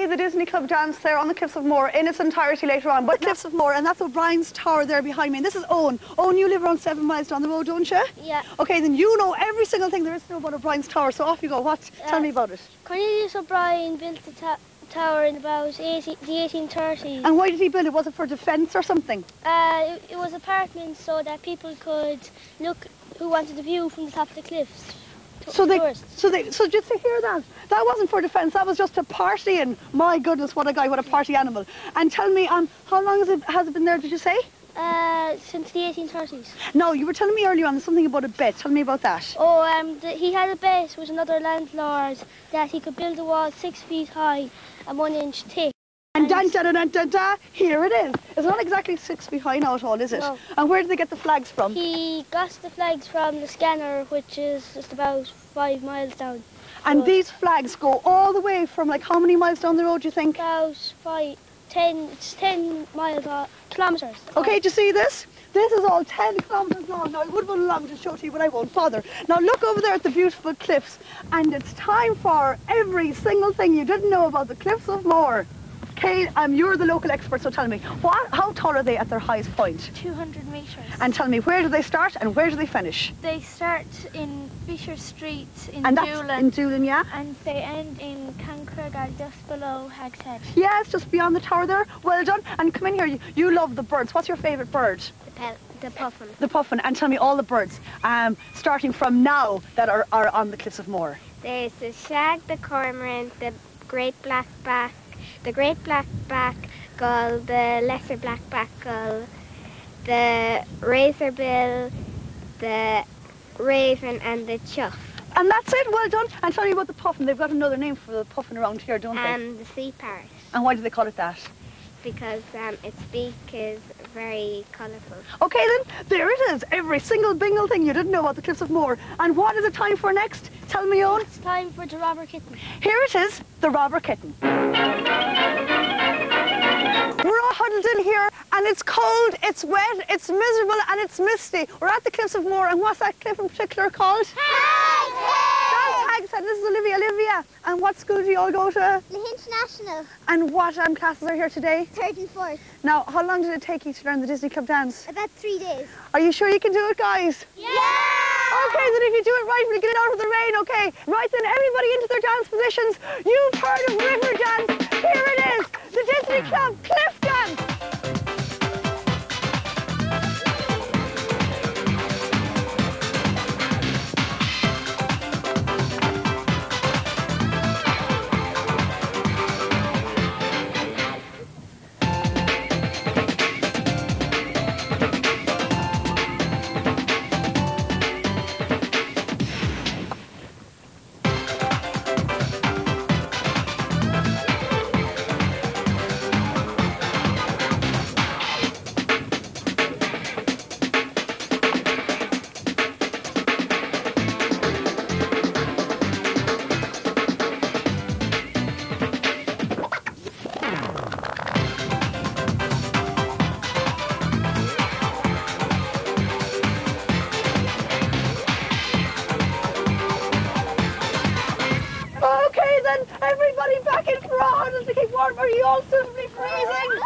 the Disney Club dance there on the Cliffs of Moher in its entirety later on. But Cliffs of Moher, and that's O'Brien's Tower there behind me. And this is Owen. Owen, you live around 7 miles down the road, don't you? Yeah. Okay, then you know every single thing there is to know about O'Brien's Tower, so off you go. Tell me about it. Cornelius O'Brien built the tower in about the 1830s. And why did he build it? Was it for defence or something? It was apartments so that people could look who wanted the view from the top of the cliffs. So just to hear that, that wasn't for defence, that was just to party, and my goodness, what a guy, what a party animal. And tell me, how long has it been there, did you say? Since the 1830s. No, you were telling me earlier on something about a bet. Tell me about that. Oh, he had a bet with another landlord that he could build a wall 6 feet high and 1 inch thick. And da, here it is. It's not exactly 6 feet high now at all, is it? No. And where did they get the flags from? He got the flags from the scanner, which is just about 5 miles down. And these flags go all the way from, like, how many miles down the road, do you think? About 10 miles, kilometres. Okay, do you see this? This is all 10 kilometres long. Now, I would run along to show to you, but I won't bother. Now, look over there at the beautiful cliffs, and it's time for every single thing you didn't know about the Cliffs of Moher. Kate, you're the local expert, so tell me, how tall are they at their highest point? 200 metres. And tell me, where do they start and where do they finish? They start in Fisher Street in And Doolin. that's in Doolin, yeah? And they end in Cancraigar, just below Hag's Head. Yes, just beyond the tower there. Well done. And come in here, you love the birds. What's your favourite bird? The puffin. The puffin. And tell me all the birds, starting from now, that are on the Cliffs of Moher. There's the shag, the cormorant, the great blackback, the great blackback gull, the lesser blackback gull, the razorbill, the raven and the chough. And that's it, well done. And tell me about the puffin. They've got another name for the puffin around here, don't they? And the sea parrot. And why do they call it that? Because its beak is very colourful. Okay then, there it is. Every single bingle thing you didn't know about the Cliffs of Moher. And what is it time for next? Tell me, Owen. It's time for the robber kitten. Here it is, the robber kitten. We're all huddled in here, and it's cold, it's wet, it's miserable, and it's misty. We're at the Cliffs of Moher, and what's that cliff in particular called? Hag's Head! That's Hag's Head. This is Olivia. Olivia, and what school do you all go to? Lahinch National. And what classes are here today? 3rd and 4th. Now, how long did it take you to learn the Disney Club dance? About 3 days. Are you sure you can do it, guys? Yeah! Okay, then if you do it right, we'll get it out of the rain, okay? Right then, everybody into their dance positions. You've heard of river dance. Here it is, the Disney Club Cliff Dance. Everybody back in for a huddle to keep warm. Are you all suitably freezing?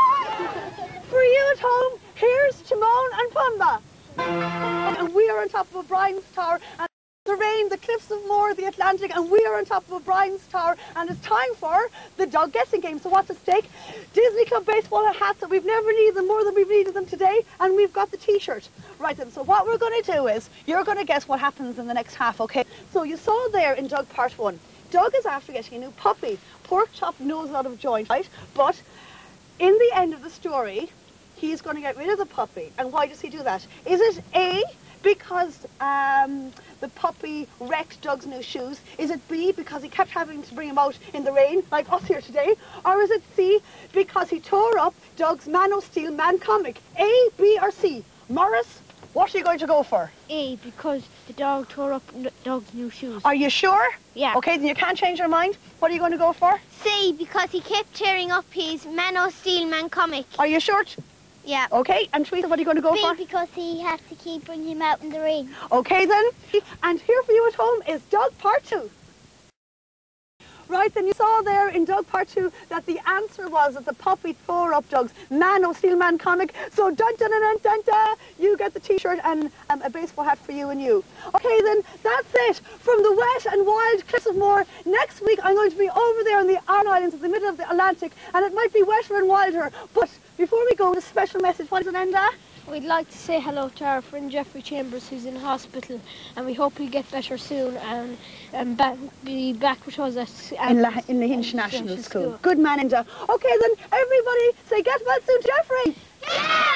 For you at home, here's Timon and Pumbaa. And we are on top of O'Brien's Tower. And the rain, the Cliffs of Moher, the Atlantic, and we are on top of O'Brien's Tower. And it's time for the dog guessing game. So what's at stake? Disney Club baseball hats that we've never needed them more than we've needed them today. And we've got the T-shirt. Right then, so what we're going to do is, you're going to guess what happens in the next half, okay? So you saw there in Doug Part 1. Doug is after getting a new puppy. Pork Chop knows out of joint, right? But in the end of the story, he's going to get rid of the puppy. And why does he do that? Is it A, because the puppy wrecked Doug's new shoes? Is it B, because he kept having to bring him out in the rain, like us here today? Or is it C, because he tore up Doug's Man of Steel Man comic? A, B, or C? Morris, what are you going to go for? A, because the dog tore up Doug's new shoes. Are you sure? Yeah. Okay, then you can't change your mind. What are you going to go for? C, because he kept tearing up his Man of Steel Man comic. Are you sure? Yeah. Okay, and Teresa, what are you going to go for? B, because he had to keep bringing him out in the rain. Okay then, and here for you at home is Doug Part 2. Right, then you saw there in Doug Part 2 that the answer was that the puppy tore up Doug's Man of Steel Man comic. So dun dun dun dun dun dun, you get the t-shirt and a baseball hat for you and you. Okay, then that's it from the wet and wild Cliffs of Moher. Next week I'm going to be over there in the Aran Islands in the middle of the Atlantic, and it might be wetter and wilder. But before we go, the special message, what is it, Enda? We'd like to say hello to our friend Jeffrey Chambers, who's in hospital, and we hope he'll get better soon and be back with us in Lahinch National School. Good man, Enda. Okay, then everybody say get well soon, Jeffrey. Yeah!